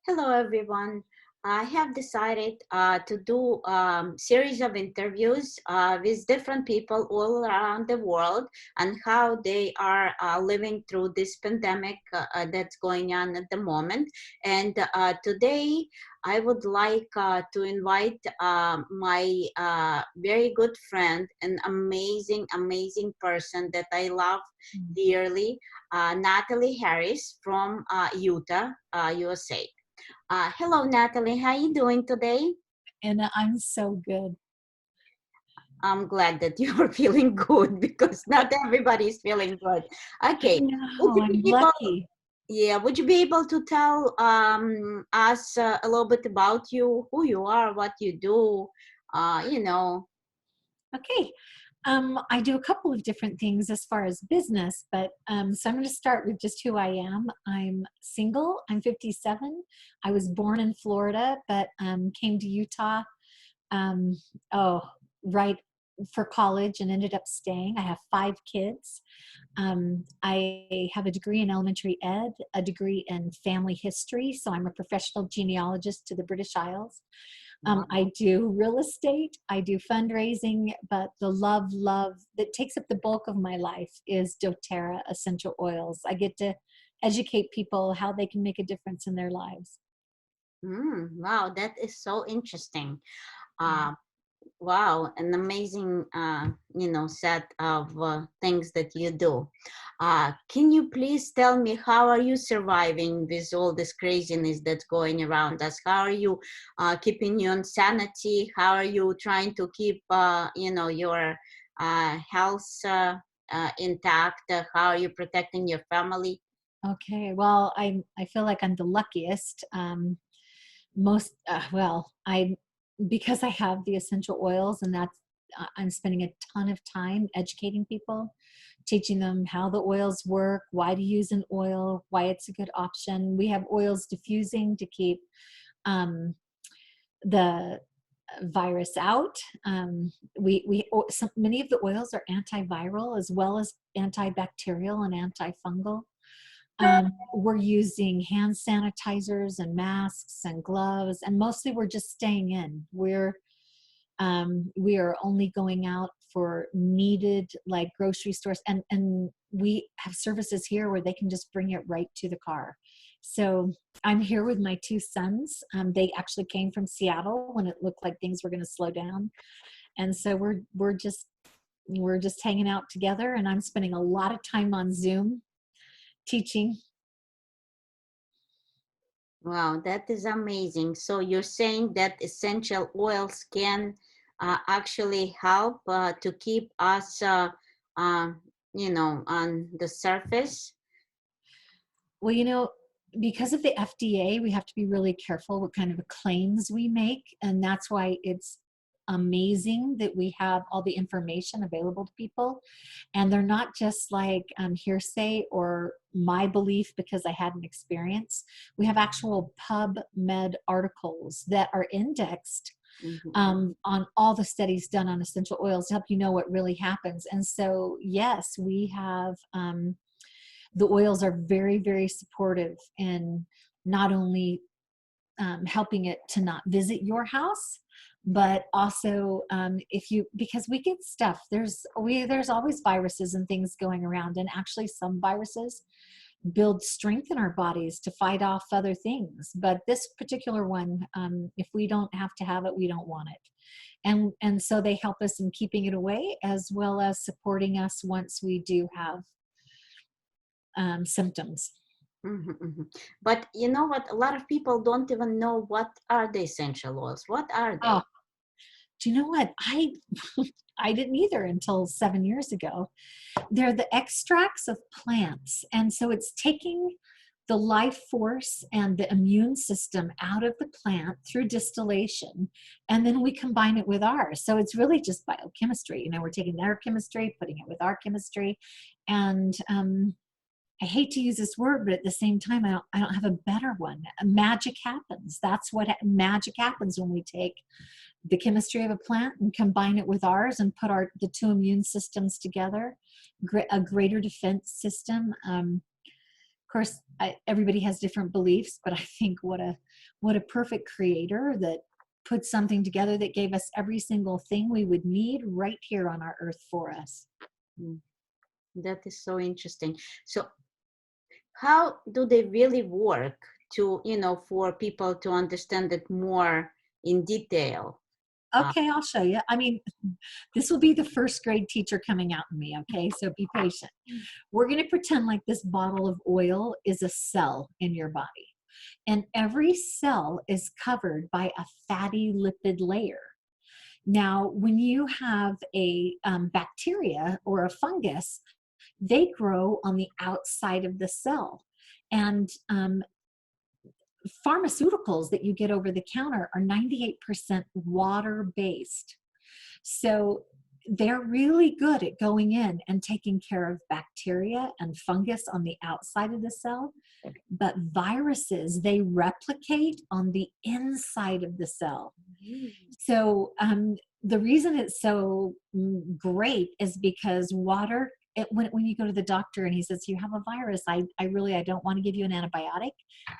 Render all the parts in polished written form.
Hello, everyone. I have decided to do series of interviews with different people all around the world and how they are living through this pandemic that's going on at the moment. And today, I would like to invite my very good friend, an amazing person that I love dearly, Natalie Harris from Utah, USA. Hello, Natalie. How you doing today? And I'm so good. I'm glad that you are feeling good because not everybody is feeling good. I Okay. Would know, you I'm be able, lucky. yeah, would you be able to tell us a little bit about you, who you are, what you do? Uh, you know, Okay. I do a couple of different things as far as business, but so I'm going to start with just who I am. I'm single. I'm 57. I was born in Florida, but came to Utah. Um, oh, right for college and ended up staying. I have 5 kids. I have a degree in elementary ed, a degree in family history. So I'm a professional genealogist to the British Isles. wow. I do real estate, I do fundraising, but the love that takes up the bulk of my life is doTERRA essential oils. I get to educate people how they can make a difference in their lives. Wow, that is so interesting. Yeah. Uh, Wow, an amazing, set of things that you do. Can you please tell me how are you surviving with all this craziness that's going around us? How are you keeping your sanity? How are you trying to keep, your health intact? How are you protecting your family? Okay. Well, I feel like I'm the luckiest. Most well, I because I have the essential oils, and that's I'm spending a ton of time educating people, teaching them how the oils work, why to use an oil, why it's a good option. We have oils diffusing to keep um, the virus out. Many of the oils are antiviral as well as antibacterial and antifungal. We're using hand sanitizers and masks and gloves, and mostly we're just staying in. We are only going out for needed, like grocery stores, and we have services here where they can just bring it right to the car. So I'm here with my 2 sons. They actually came from Seattle when it looked like things were going to slow down, and so we're just hanging out together. And I'm spending a lot of time on Zoom teaching. Wow, that is amazing. So you're saying that essential oils can actually help to keep us, uh, on the surface. Well, because of the FDA, we have to be really careful what kind of claims we make. And that's why it's amazing that we have all the information available to people. And they're not just like hearsay or my belief because I had an experience. We have actual PubMed articles that are indexed Mhm. on all the studies done on essential oils to help you know what really happens. And so, yes, we have. The oils are very, very supportive in not only helping it to not visit your house, but also if you because we get stuff. There's always viruses and things going around, and actually some viruses build strength in our bodies to fight off other things. But this particular one, if we don't have to have it, we don't want it. And so they help us in keeping it away as well as supporting us once we do have symptoms. Mhm, mhm. But you know what? A lot of people don't even know what are the essential oils. What are Oh, they? do you know what? I didn't either until 7 years ago. They're the extracts of plants, and so it's taking the life force and the immune system out of the plant through distillation, and then we combine it with ours. So it's really just biochemistry. We're taking their chemistry, putting it with our chemistry, and I hate to use this word, but at the same time, I don't have a better one. Magic happens. That's what magic happens when we take the chemistry of a plant and combine it with ours and put the two immune systems together, a greater defense system. course, everybody has different beliefs, but I think what a perfect creator that put something together that gave us every single thing we would need right here on our earth for us. Mm, that is so interesting. So how do they really work to, for people to understand it more in detail? Okay, I'll show you. I mean, this will be the first grade teacher coming out in me, okay? So be patient. We're going to pretend like this bottle of oil is a cell in your body. And every cell is covered by a fatty lipid layer. Now, when you have a bacteria or a fungus, they grow on the outside of the cell. And pharmaceuticals that you get over the counter are 98% water based. So they're really good at going in and taking care of bacteria and fungus on the outside of the cell. But viruses, they replicate on the inside of the cell. So the reason it's so great is because water, when you go to the doctor and he says, you have a virus, I don't want to give you an antibiotic.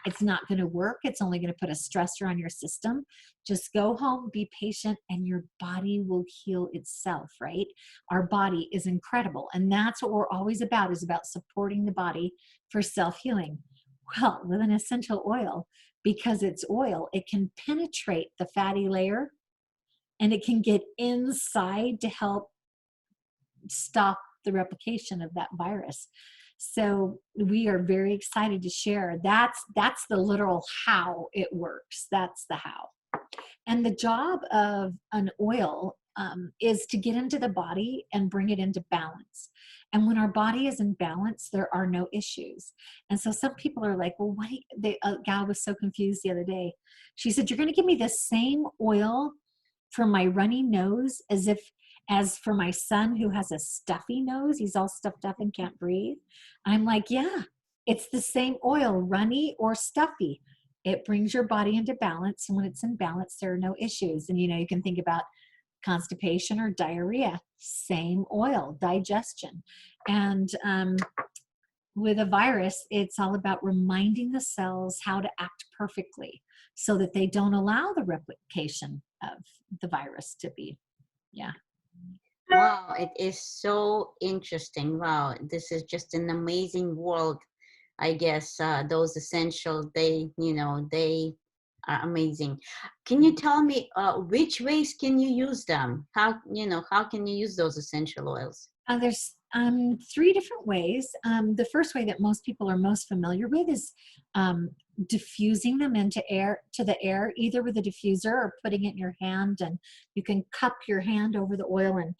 It's not going to work. It's only going to put a stressor on your system. Just go home, be patient, and your body will heal itself, right? Our body is incredible. And that's what we're always about, is about supporting the body for self-healing. Well, with an essential oil, because it's oil, it can penetrate the fatty layer and it can get inside to help stop the replication of that virus. So we are very excited to share. That's the literal how it works. That's the how. And the job of an oil is to get into the body and bring it into balance. And when our body is in balance, there are no issues. And so some people are like, well, a gal was so confused the other day. She said, you're going to give me the same oil for my runny nose as for my son who has a stuffy nose. He's all stuffed up and can't breathe. I'm like, yeah, it's the same oil, runny or stuffy. It brings your body into balance. And when it's in balance, there are no issues. And, you can think about constipation or diarrhea, same oil, digestion. And with a virus, it's all about reminding the cells how to act perfectly so that they don't allow the replication of the virus to be. Yeah. Wow, it is so interesting. Wow, this is just an amazing world. I guess those essentials, they are amazing. Can you tell me which ways can you use them? How can you use those essential oils? There's 3 different ways. The first way that most people are most familiar with is diffusing them into the air, either with a diffuser or putting it in your hand, and you can cup your hand over the oil and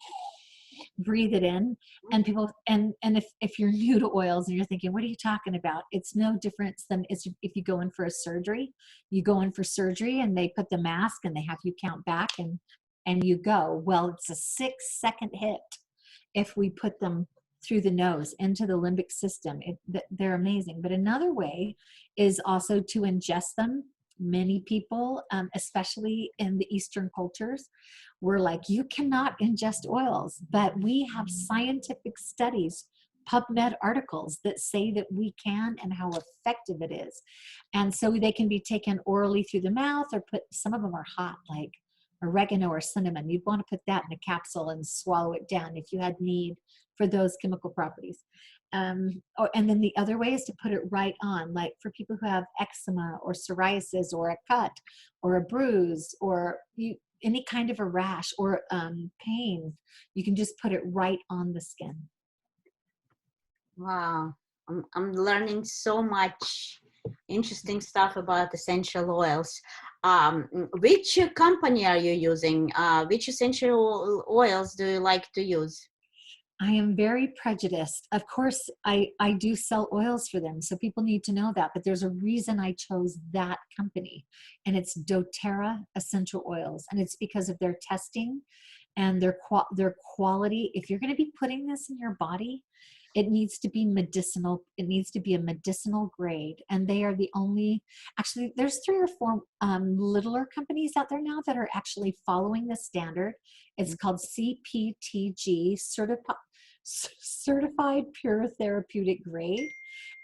breathe it in. And people, and if you're new to oils and you're thinking, what are you talking about? It's no difference than if you go in for a surgery. You go in for surgery and they put the mask and they have you count back and you go. Well, it's a 6-second hit if we put them through the nose into the limbic system. They're amazing. But another way is also to ingest them. Many people, especially in the Eastern cultures, were like, you cannot ingest oils. But we have scientific studies, PubMed articles that say that we can and how effective it is. And so they can be taken orally through the mouth, or some of them are hot, like oregano or cinnamon. You'd want to put that in a capsule and swallow it down if you had need for those chemical properties. And then the other way is to put it right on, like for people who have eczema or psoriasis or a cut or a bruise or any kind of a rash or pain, you can just put it right on the skin. Wow, I'm learning so much interesting stuff about essential oils. Which company are you using? Which essential oils do you like to use? I am very prejudiced. Of course, I do sell oils for them, so people need to know that. But there's a reason I chose that company, and it's doTERRA Essential Oils, and it's because of their testing and their quality. If you're going to be putting this in your body, it needs to be medicinal. It needs to be a medicinal grade, and they are the only. Actually, there's 3 or 4 littler companies out there now that are actually following the standard. It's called CPTG, Certified Pure Therapeutic Grade.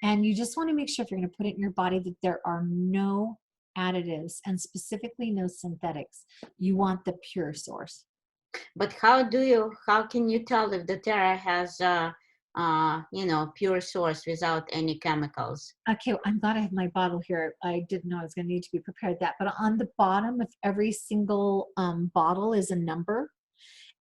And you just want to make sure if you're going to put it in your body that there are no additives and specifically no synthetics. You want the pure source. But how can you tell if the Terra has pure source without any chemicals? Okay, well, I'm glad I have my bottle here. I didn't know I was going to need to be prepared that. But on the bottom of every single bottle is a number.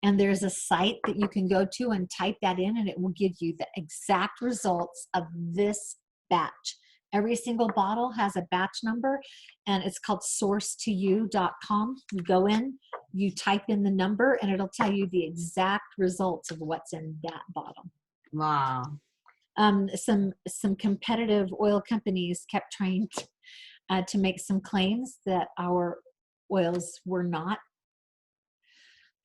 And there's a site that you can go to and type that in, and it will give you the exact results of this batch. Every single bottle has a batch number, and it's called sourcetoyou.com. You go in, you type in the number, and it'll tell you the exact results of what's in that bottle. Wow. Some competitive oil companies kept trying to make some claims that our oils were not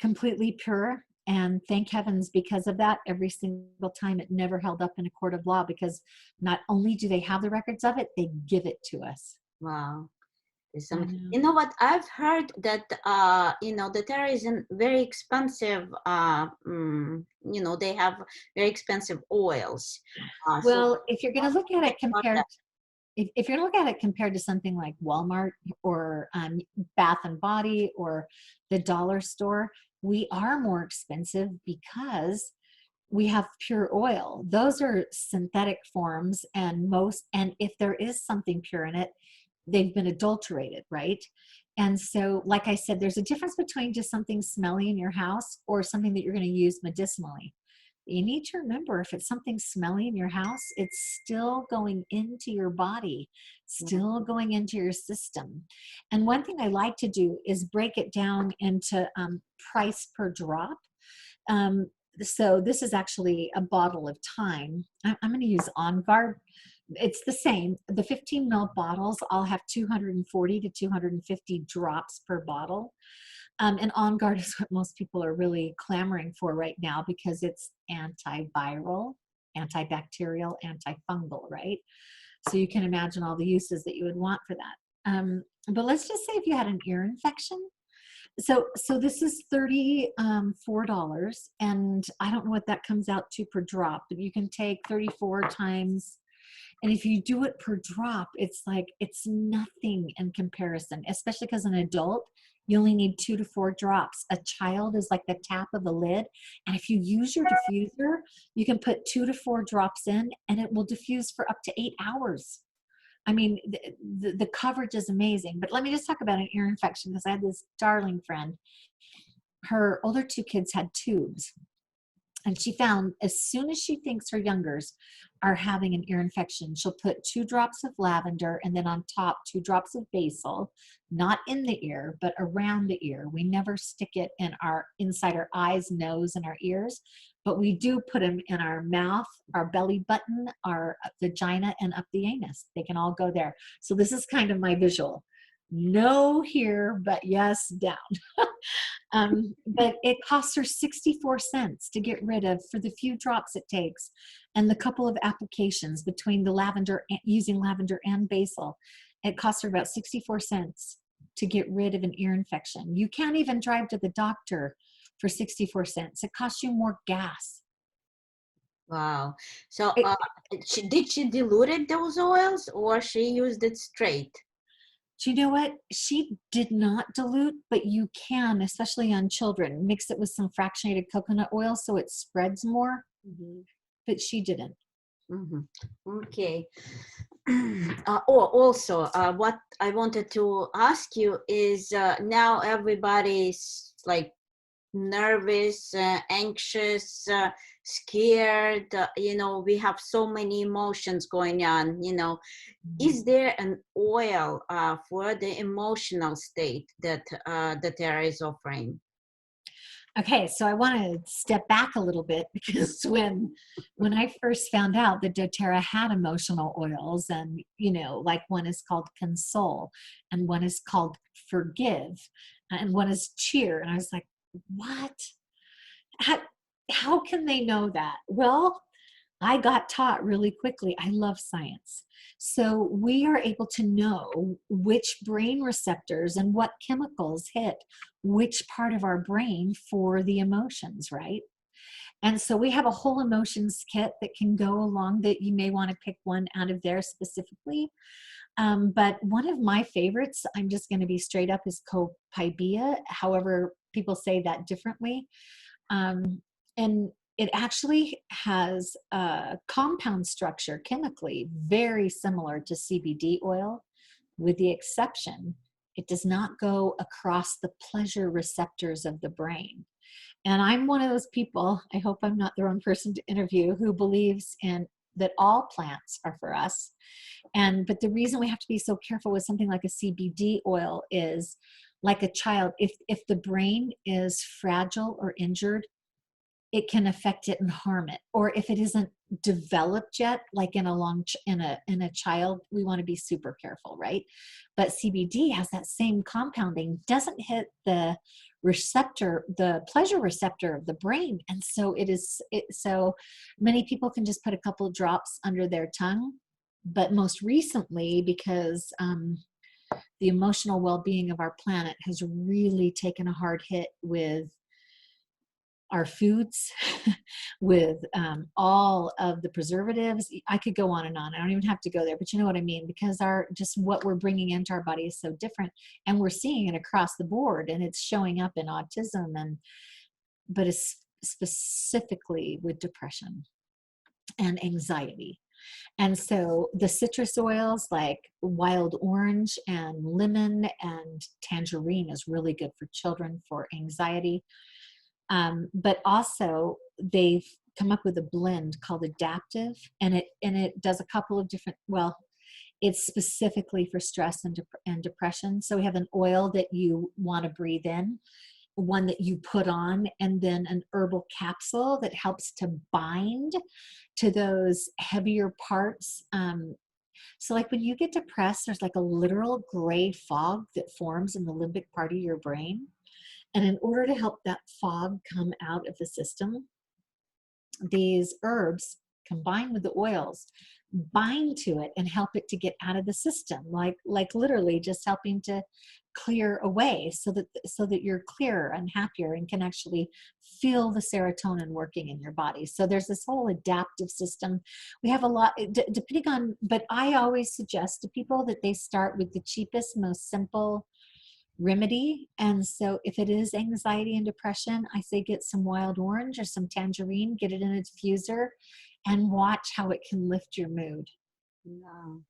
completely pure, and thank heavens because of that, every single time it never held up in a court of law, because not only do they have the records of it, they give it to us. Wow. Know. You know what, I've heard that the Terra is very expensive. They have very expensive oils. Well, if you're going to look at it compared if you're going to look at it compared to something like Walmart or Bath and Body or the dollar store, we are more expensive because we have pure oil. Those are synthetic forms, and if there is something pure in it, they've been adulterated, right? And so, like I said, there's a difference between just something smelly in your house or something that you're going to use medicinally. You need to remember, if it's something smelly in your house, it's still going into your body, still going into your system. And one thing I like to do is break it down into price per drop. So this is actually a bottle of thyme. I'm going to use On Guard. It's the same. The 15 ml bottles all have 240 to 250 drops per bottle. And On Guard is what most people are really clamoring for right now because it's antiviral, antibacterial, antifungal, right? So you can imagine all the uses that you would want for that. But let's just say if you had an ear infection. So this is $34, and I don't know what that comes out to per drop, but you can take 34 times. And if you do it per drop, it's nothing in comparison, especially because an adult, you only need 2 to 4 drops. A child is like the tap of a lid. And if you use your diffuser, you can put 2 to 4 drops in and it will diffuse for up to 8 hours. I mean, the coverage is amazing. But let me just talk about an ear infection, because I had this darling friend. Her older 2 kids had tubes. And she found as soon as she thinks her youngers are having an ear infection, she'll put 2 drops of lavender and then on top 2 drops of basil, not in the ear, but around the ear. We never stick it inside our eyes, nose, and our ears, but we do put them in our mouth, our belly button, our vagina, and up the anus. They can all go there. So this is kind of my visual. No here, but yes, down. But it costs her 64 cents to get rid of, for the few drops it takes and the couple of applications between the using lavender and basil. It costs her about 64 cents to get rid of an ear infection. You can't even drive to the doctor for 64 cents. It costs you more gas. Wow. So did she dilute those oils, or she used it straight? Do you know what? She did not dilute, but you can, especially on children, mix it with some fractionated coconut oil so it spreads more. Mm-hmm. But she didn't. Mm-hmm. Okay. Also, what I wanted to ask you is, now everybody's like nervous, anxious, scared. We have so many emotions going on. Is there an oil for the emotional state that the Terra is offering? Okay, so I want to step back a little bit, because when I first found out that doTERRA had emotional oils, and like one is called Console and one is called Forgive and one is Cheer, and I was like, what? How can they know that? Well, I got taught really quickly. I love science. So we are able to know which brain receptors and what chemicals hit which part of our brain for the emotions, right? And so we have a whole emotions kit that can go along that you may want to pick one out of there specifically. But one of my favorites, I'm just going to be straight up, is copaiba. However, people say that differently. And it actually has a compound structure chemically very similar to CBD oil, with the exception it does not go across the pleasure receptors of the brain. And I'm one of those people, I hope I'm not the wrong person to interview, who believes in that all plants are for us. But the reason we have to be so careful with something like a CBD oil is, like a child, if the brain is fragile or injured, it can affect it and harm it. Or if it isn't developed yet, like in a child, we want to be super careful, right? But CBD has that same compounding, doesn't hit the receptor, the pleasure receptor of the brain, and so so many people can just put a couple of drops under their tongue. But most recently, because the emotional well-being of our planet has really taken a hard hit with our foods, with all of the preservatives. I could go on and on. I don't even have to go there, but you know what I mean? Because just what we're bringing into our body is so different, and we're seeing it across the board, and it's showing up in autism, but it's specifically with depression and anxiety. And so the citrus oils like wild orange and lemon and tangerine is really good for children for anxiety. But also they've come up with a blend called Adaptive, and it does a couple of different, well, it's specifically for stress and depression. So we have an oil that you want to breathe in, one that you put on, and then an herbal capsule that helps to bind to those heavier parts. So like when you get depressed, there's like a literal gray fog that forms in the limbic part of your brain. And in order to help that fog come out of the system, these herbs combined with the oils bind to it and help it to get out of the system, like literally just helping to clear away, so that you're clearer and happier and can actually feel the serotonin working in your body. So there's this whole adaptive system. We have a lot, depending on, but I always suggest to people that they start with the cheapest, most simple remedy. And so if it is anxiety and depression, I say get some wild orange or some tangerine, get it in a diffuser, and watch how it can lift your mood. Wow.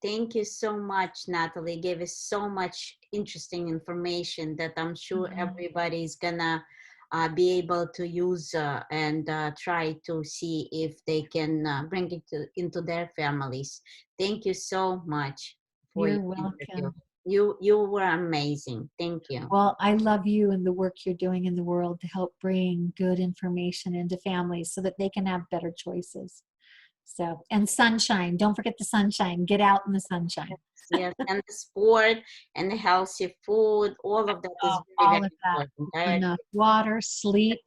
Thank you so much, Natalie. Gave us so much interesting information that I'm sure everybody's gonna be able to use and try to see if they can bring it into their families. Thank you so much for You're your interview. welcome. You were amazing. Thank you. Well, I love you and the work you're doing in the world to help bring good information into families so that they can have better choices. So, and sunshine, don't forget the sunshine. Get out in the sunshine. Yes, and the sport and the healthy food, all of that is very, All very of that. important. I Enough agree. water, sleep,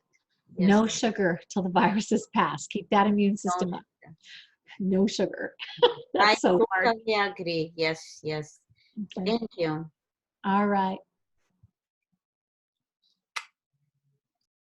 Yes, no sugar till the viruses pass. Keep that immune no system up. sugar. No sugar. I That's so hard. totally agree. Yes, yes. Okay. Thank you. All right.